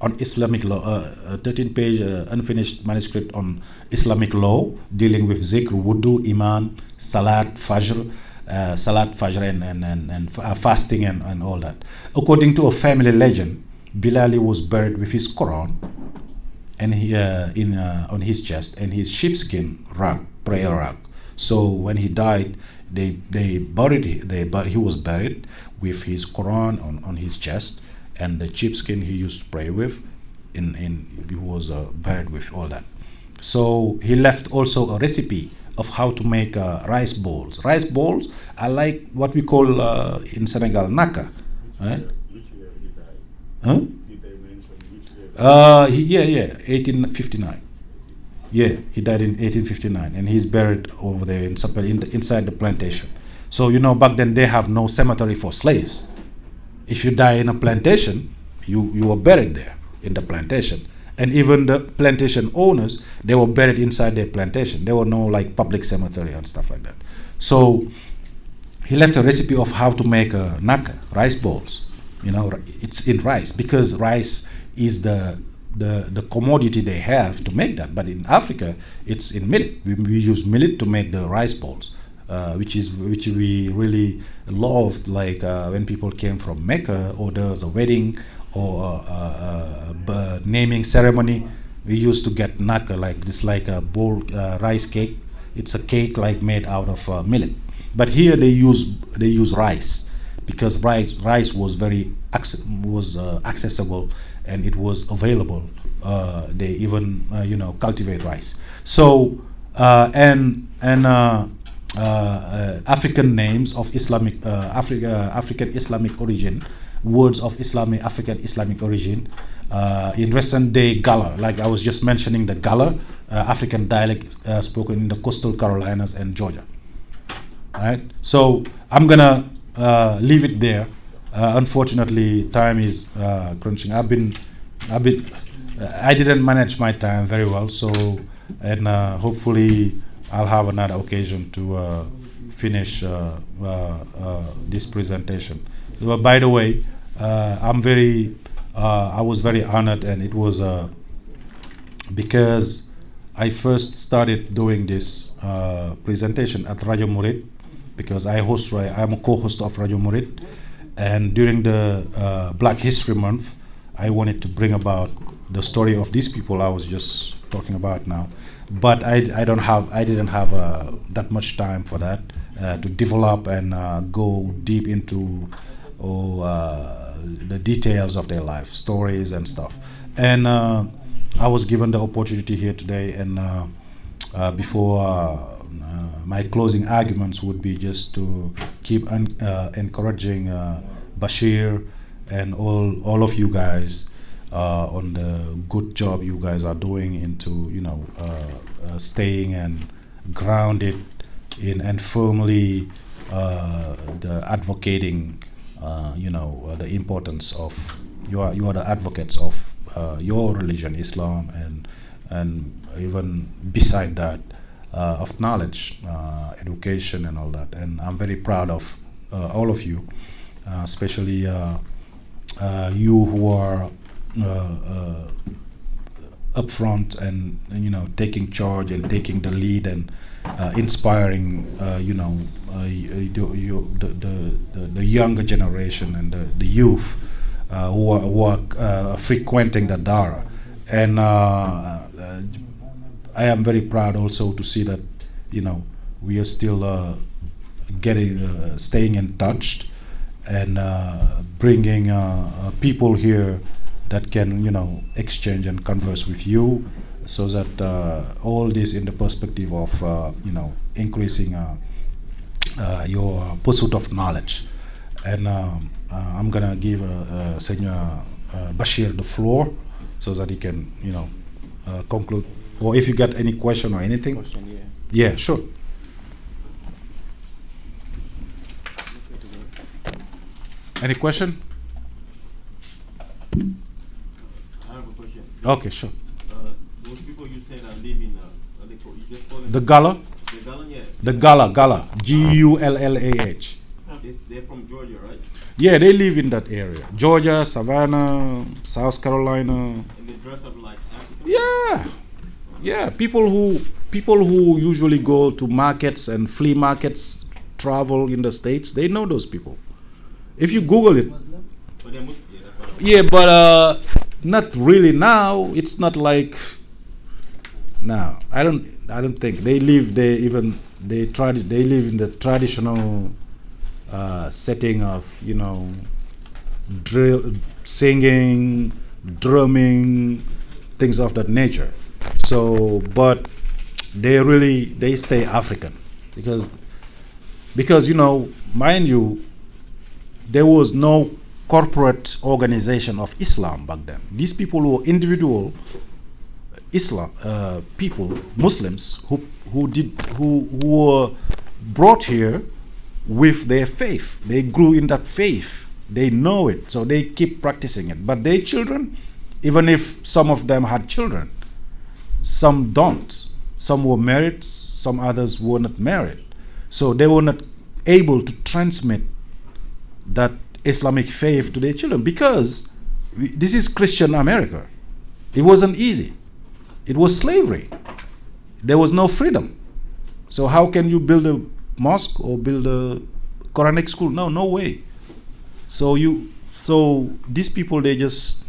on Islamic law. 13-page unfinished manuscript on Islamic law dealing with zikr, wudu, iman, salat, fajr, and fasting and all that. According to a family legend, Bilali was buried with his Quran and on his chest and his sheepskin rug, prayer rug. So when he died, he was buried with his Quran on his chest, and the sheepskin he used to pray with, he was buried with all that. So he left also a recipe of how to make rice balls. Rice balls are like what we call in Senegal naka, right? Which year he died? Huh? Did they mention which year? Yeah, 1859. Yeah, he died in 1859, and he's buried over there in Sopey, inside the plantation. So back then they have no cemetery for slaves. If you die in a plantation, you were buried there in the plantation. And even the plantation owners, they were buried inside their plantation. There were no like public cemetery and stuff like that. So he left a recipe of how to make a naka, rice balls. It's in rice, because rice is the commodity they have to make that. But in Africa, it's in millet. We use millet to make the rice balls. Which we really loved, like when people came from Mecca, or there was a wedding or a naming ceremony, we used to get naka, like this, like a bowl rice cake. It's a cake like made out of millet. But here they use rice, because rice was very accessible, and it was available. They even cultivate rice. So African names of African Islamic origin, words of African Islamic origin, in recent day Gala, like I was just mentioning, the Gala, African dialect spoken in the coastal Carolinas and Georgia. All right, so I'm gonna leave it there. Unfortunately, time is crunching. I didn't manage my time very well, so and hopefully I'll have another occasion to finish this presentation. By the way, I was very honored, and it was because I first started doing this presentation at Radio Murid, because I'm a co-host of Radio Murid, and during the Black History Month, I wanted to bring about the story of these people I was just talking about now. But I didn't have that much time for that, to develop and go deep into the details of their life stories and stuff. And I was given the opportunity here today, and before my closing arguments would be just to keep encouraging Bashir and all of you guys on the good job you guys are doing into staying and grounded in and firmly the advocating the importance of you are the advocates of your religion, Islam, and even beside that of knowledge, education and all that. And I'm very proud of all of you, especially you who are up front and taking charge and taking the lead and inspiring the younger generation and the youth who are frequenting the Daaray. And I am very proud also to see that we are still staying in touch and bringing people here that can exchange and converse with you so that all this in the perspective of increasing your pursuit of knowledge. And I'm gonna give Senior Bashir the floor so that he can conclude, or if you got any question or anything. Question, yeah. Yeah, sure. Any question? I have a question. Okay, sure. Those people you said are living, are they you just call them The Gala, the Gallon, yeah. the Gala, Gullah. They're from Georgia, right? Yeah, they live in that area. Georgia, Savannah, South Carolina. And they dress up like African. Yeah. People who usually go to markets and flea markets, travel in the States, they know those people. If you Google it. But they're Muslim, yeah, that's what Yeah, but not really now. It's not like now. I don't think they live. They live in the traditional setting of drill, singing, drumming, things of that nature. So, but they stay African because mind you, there was no corporate organization of Islam back then. These people were individual Islam people, Muslims who were brought here with their faith. They grew in that faith. They know it, so they keep practicing it. But their children, even if some of them had children, some don't. Some were married, some others were not married. So they were not able to transmit that Islamic faith to their children because this is Christian America. It wasn't easy. It was slavery. There was no freedom. So how can you build a mosque or build a Quranic school? No way. So these people, they just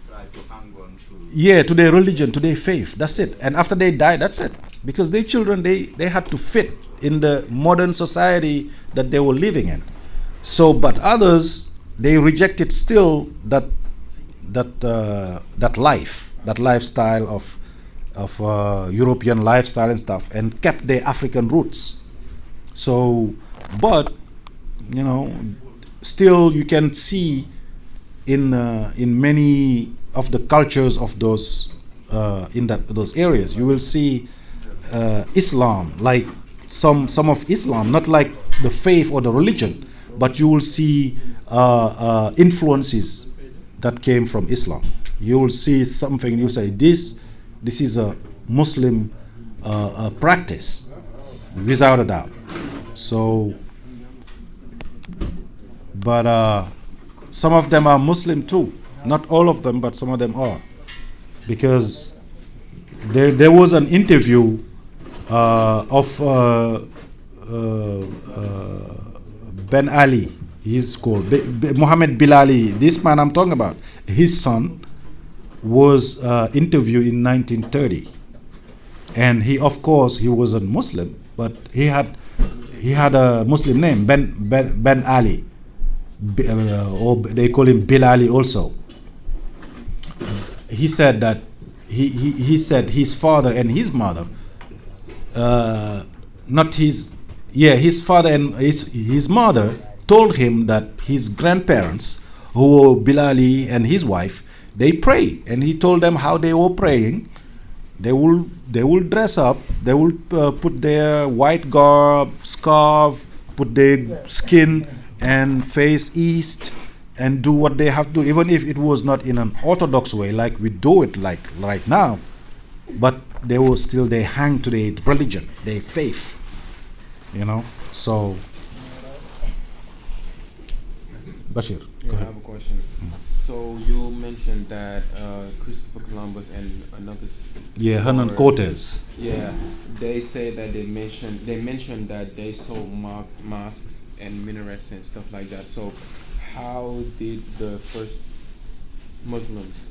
Try to hang on to. to their religion, to their faith. That's it. And after they die, that's it. Because their children, they had to fit in the modern society that they were living in. So, but others, they rejected still that lifestyle of European lifestyle and stuff, and kept their African roots. So, but still you can see in many of the cultures of those those areas, you will see Islam, like some of Islam, not like the faith or the religion, but you will see influences that came from Islam. You will see something, you say this is a Muslim practice, without a doubt. So, but some of them are Muslim too. Not all of them, but some of them are, because there was an interview of Ben Ali, he's called Muhammad Bilali. This man I'm talking about, his son was interviewed in 1930, and he was a Muslim, but he had a Muslim name, Ben Ali, or they call him Bilali also. He said that he said his father and his mother, his father and his mother told him that his grandparents, who were Bilali and his wife, they pray, and he told them how they were praying. They will dress up. They will put their white garb, scarf, put their skin and face east, and do what they have to do, even if it was not in an orthodox way like we do it like right now. But they hang to their religion, their faith. So Bashir, go I ahead. have a question. So you mentioned that Christopher Columbus and another Hernan Cortez. Yeah, they say that they mentioned that they saw mosques and minarets and stuff like that. So how did the first Muslims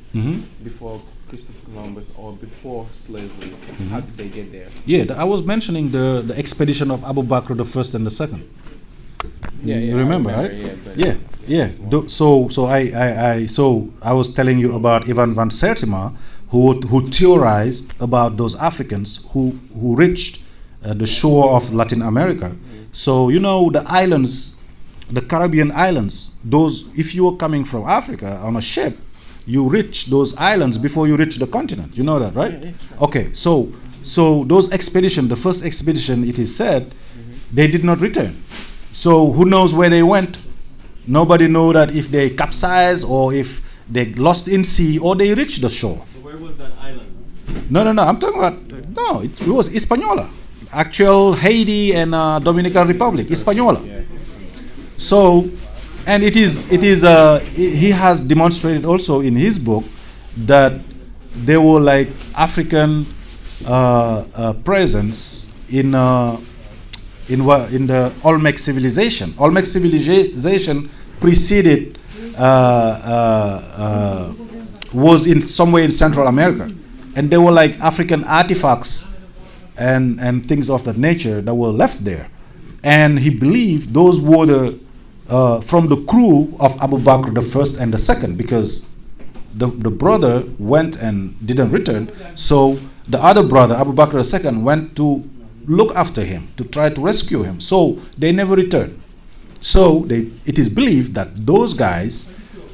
before Christopher Columbus or before slavery, how did they get there? Yeah, I was mentioning the expedition of Abu Bakr the first and the second. You remember, right? Yeah. So I was telling you about Ivan van Sertima, who theorized about those Africans who reached the shore of Latin America. So the islands, the Caribbean islands, those, if you are coming from Africa on a ship, you reach those islands before you reach the continent. You know that, right? Yeah. Okay, so those expedition, the first expedition, it is said, they did not return. So who knows where they went? Nobody know that if they capsized or if they lost in sea or they reached the shore. So where was that island? No. I'm talking about, it was Hispaniola. Actual Haiti and Dominican Republic, Hispaniola. Yeah. So, and it is he has demonstrated also in his book that there were like African presence in the Olmec civilization. Olmec civilization preceded was in somewhere in Central America, and there were like African artifacts and things of that nature that were left there, and he believed those were the from the crew of Abu Bakr the first and the second, because the brother went and didn't return, so the other brother Abu Bakr the second went to look after him, to try to rescue him, so they never returned. So it is believed that those guys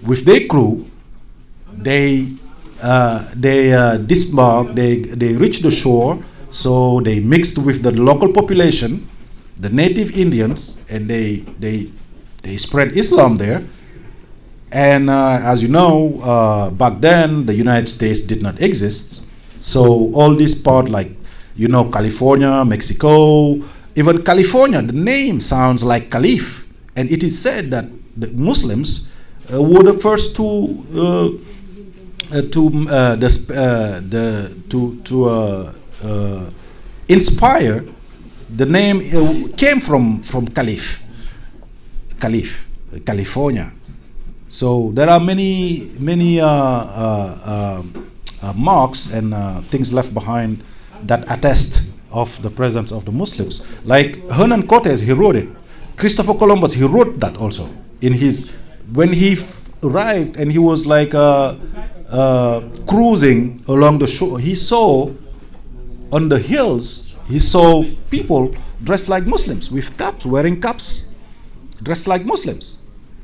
with their crew, they disembarked, they reached the shore, so they mixed with the local population, the native Indians, and they spread Islam there. And as you know, back then the United States did not exist, so all this part, like California, Mexico, even California, the name sounds like Caliph, and it is said that the Muslims were the first to inspire. The name came from Caliph, California. So there are many marks and things left behind that attest of the presence of the Muslims. Like Hernan Cortes, he wrote it. Christopher Columbus, he wrote that also in his, when he arrived and he was like cruising along the shore, he saw on the hills, he saw people dressed like Muslims with caps, wearing caps, dressed like Muslims,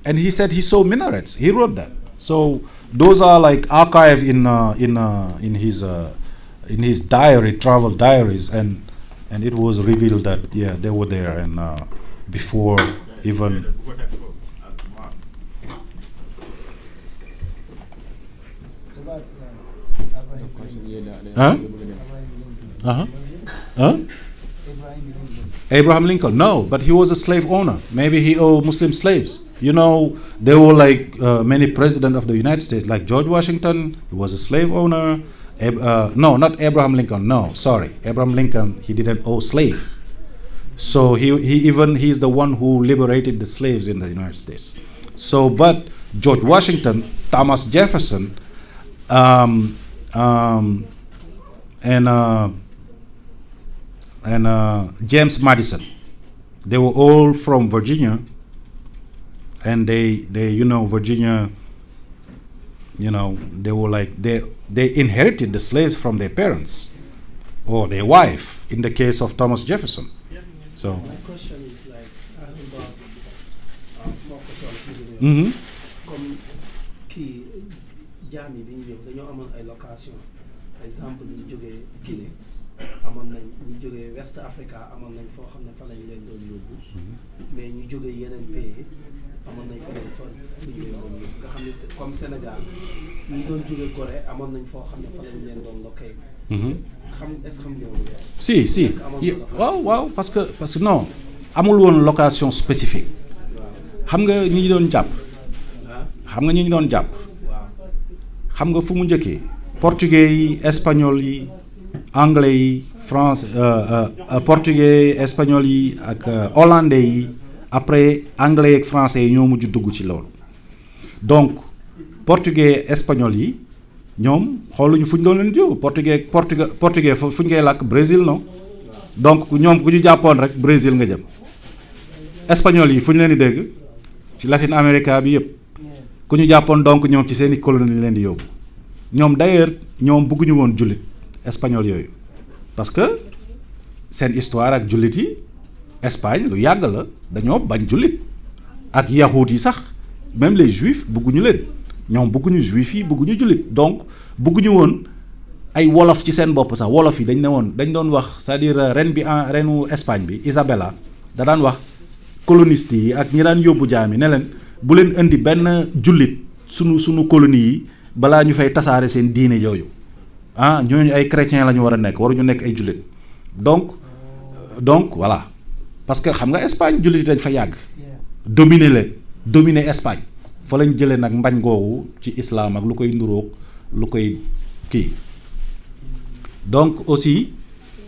and he said he saw minarets. He wrote that. So those are like archived in his diary, travel diaries, and it was revealed that they were there, and before even. Huh? Huh? Abraham Lincoln? No, but he was a slave owner. Maybe he owned Muslim slaves. There were like many presidents of the United States, like George Washington. He was a slave owner. No, not Abraham Lincoln. No, sorry, Abraham Lincoln. He didn't own slave. So he's the one who liberated the slaves in the United States. So, but George Washington, Thomas Jefferson, and James Madison, they were all from Virginia, and they Virginia, they were like they inherited the slaves from their parents or their wife, in the case of Thomas Jefferson. So my question is like about comme kii jaam yi bi ñu ñëw dañoo amoon ay location exemple ñu jógee Guinée amoon nañ ñu jógee West Africa amoon nañ foo xam ne fa lañ leen doon yóbbu mais ñu jógee yeneen pays amoon nañ fa leen leen doon yóbbu nga xam ne comme Sénégal ñi doon jógee Gorée amoon nañ foo xam ne fa lañ leen doon lokkee est-ce que xam nga si waaw parce que non amul woon location spécifique. xam nga ñi doon jàpp xam nga fu mu njëkkee portugais yi espagnol yi anglais yi français portugais espagnol yi ak hollandais yi, après anglais ak français yi ñoo mujj dugg ci loolu. Donc portugais espagnol yi ñoom xooluñu fu ñu doon leen jóg portugais fu ñu koy làkk Brésil non, donc ñoom ku ñu jàppoon rek Brésil nga jëm. Espagnol yi fu ñu leen di dégg ci Latin America bi yëpp ku ñu jàppoon, donc ñoom ci seeni colonie leen di yóbbu. ñoom d'ailleurs ñoom bëgguñu woon jullit espagnol yooyu parce que seen histoire ak jullit yi Espagne lu yàgg la dañoo bañ jullit ak yahuud yi sax même les juifs bëgguñu leen ñoom bëgguñu juif yi bëgguñu jullit donc bëgguñu woon ay wolof ci seen bopp sax wolof yi dañ ne woon dañ doon wax c'est-à-dire reenu Espagne bi Isabella da daan wax coloniste yi ak ñi daan yóbbu jaam yi ne leen bu leen indi benn jullit sunu colonie yi balaa ñu fay tasaare seen diine yooyu ñooñu ay chrétiens la ñu war a nekk waruñu nekk ay jullit donc voilà parce que xam nga Espagne jullit yi dañ fa yàgg dominer Espagne fa lañ jëlee nag mbañ googu ci islam ak lu koy nduróog lu koy kii donc aussi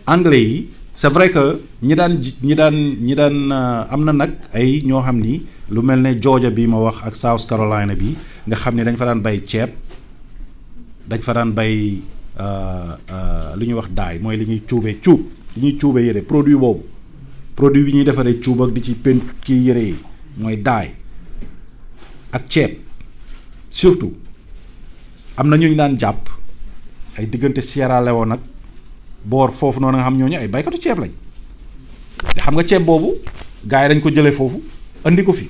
anglais yi c'est vrai que ñi daan am na nag ay ñoo xam ni lu mel ne Georgia bi ma wax ak South Carolina bi nga xam ne dañ fa daan bay ceeb dañ fa daan bay lu ñuy wax daay mooy li ñuy cuubee yére produit bi ñuy defaree cuub ak di ci pen kii yére yi mooy daay ak ceeb surtout am na ñu daan jàpp ay diggante Sierra Leone nag boor foofu noonu nga xam ñooñu ay baykatu ceeb lañ te xam nga ceeb boobu gars yi dañ ko jëlee foofu andi ko fi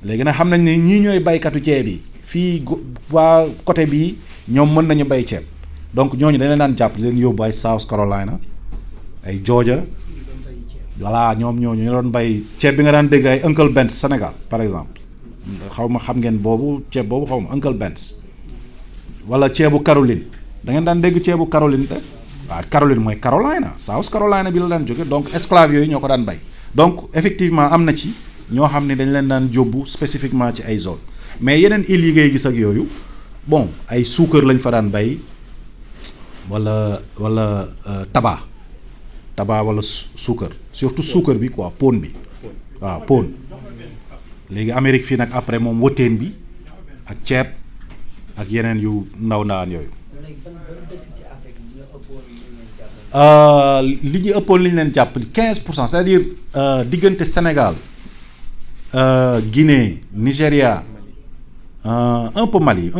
léegi nag xam nañ ne ñii ñooy baykatu ceeb yi fii waa côté bii ñoom mën nañu bay ceeb donc ñooñu dañ leen daan jàpp leen yóbbu ay South Carolina ay Georgia voilà ñoom ñooñu ñu doon bay ceeb bi nga daan dégg ay Uncle Ben's Sénégal par exemple xaw ma xam ngeen boobu ceeb boobu xaw ma Uncle Ben's wala ceebu Caroline da ngeen daan dégg ceebu Caroline te waaw Caroline mooy Carolina South Carolina bi la daan jóge donc esclave yooyu ñoo ko daan bay donc effectivement am na ci ñoo xam ne dañ leen daan jóbbu spécifiquement ci ay zone mais yeneen îles yi ngay gis ak yooyu bon ay suukar lañ fa daan bay wala tabac wala suukar surtout suukar bi quoi pon bi waaw pon léegi Amérique fii nag après moom wëteen bi ak ceeb ak yeneen yu ndaw ndawaan yooyu li ñu ëppoon li ñu leen jàpp 15% c'est-à-dire diggante Sénégal Guinée Nigéria un peu Mali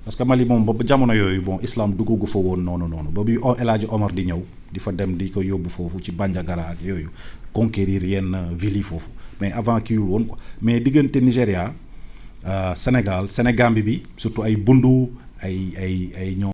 parce que Mali moom ba jamono yooyu bon islam duggu fa woon noonu ba bi El Hadji Omar di ñëw di fa dem di ko yóbbu foofu ci Bandiagara ak yooyu conquérir yenn villes yi foofu mais avant kii wul woon quoi mais diggante Nigéria Sénégal Sénégambie bi surtout ay Bundu ay ñoom